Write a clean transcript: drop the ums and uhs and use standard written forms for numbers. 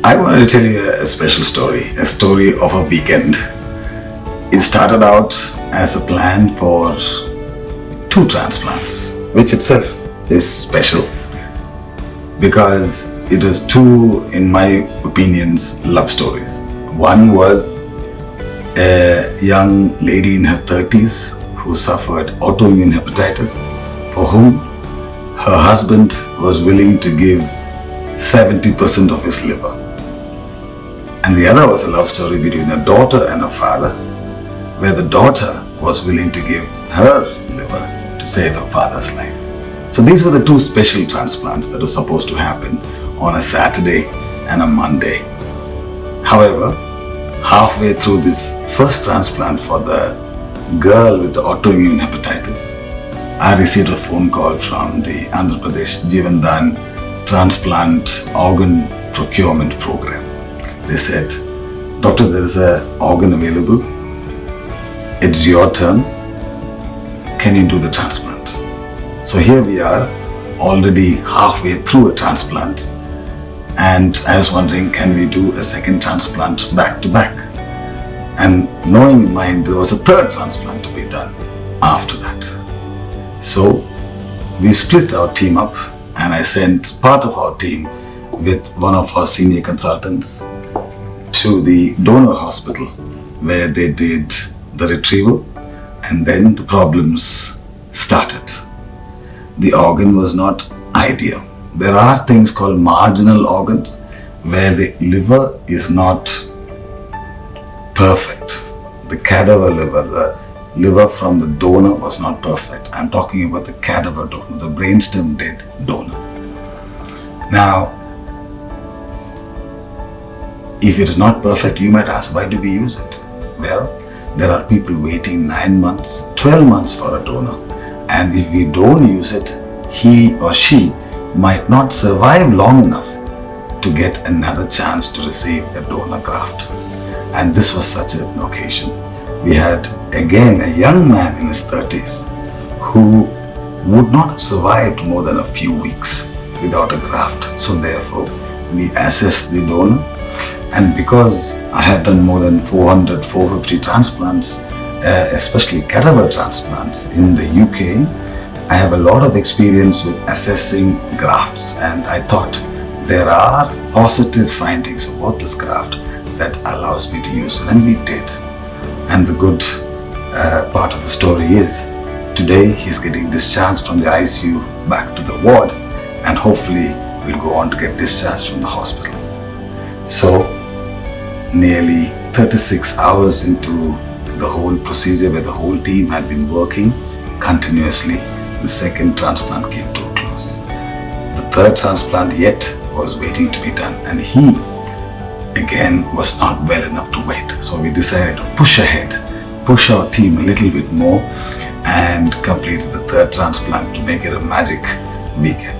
I wanted to tell you a special story, a story of a weekend. It started out as a plan for 2 transplants, which itself is special because it was 2, in my opinions, love stories. One was a young lady in her 30s who suffered autoimmune hepatitis, for whom her husband was willing to give 70% of his liver. And the other was a love story between a daughter and a father, where the daughter was willing to give her liver to save her father's life. So these were the 2 special transplants that were supposed to happen on a Saturday and a Monday. However, halfway through this first transplant for the girl with the autoimmune hepatitis, I received a phone call from the Andhra Pradesh Transplant Organ Procurement Program. They said, "Doctor, there is an organ available. It's your turn. Can you do the transplant?" So here we are, already halfway through a transplant, and I was wondering, can we do a second transplant back to back? And knowing in mind there was a 3rd transplant to be done after that. So we split our team up, and I sent part of our team with one of our senior consultants to the donor hospital where they did the retrieval, and then the problems started. The organ was not ideal. There are things called marginal organs where the liver is not perfect. The cadaver liver, the liver from the donor was not perfect. I'm talking about the cadaver donor, the brainstem dead donor. Now, if it is not perfect, you might ask, why do we use it? Well, there are people waiting 9 months, 12 months for a donor. And if we don't use it, he or she might not survive long enough to get another chance to receive a donor graft. And this was such an occasion. We had again a young man in his 30s who would not have survived more than a few weeks without a graft. So therefore, we assessed the donor. And because I have done more than 400, 450 transplants, especially cadaver transplants in the UK, I have a lot of experience with assessing grafts, and I thought there are positive findings about this graft that allows me to use it, and we did. And the good part of the story is, today he's getting discharged from the ICU back to the ward, and hopefully will go on to get discharged from the hospital. So nearly 36 hours into the whole procedure, where the whole team had been working continuously, the second transplant came to a close. The 3rd transplant yet was waiting to be done, and he again was not well enough to wait. So we decided to push ahead, push our team a little bit more, and completed the 3rd transplant to make it a magic weekend.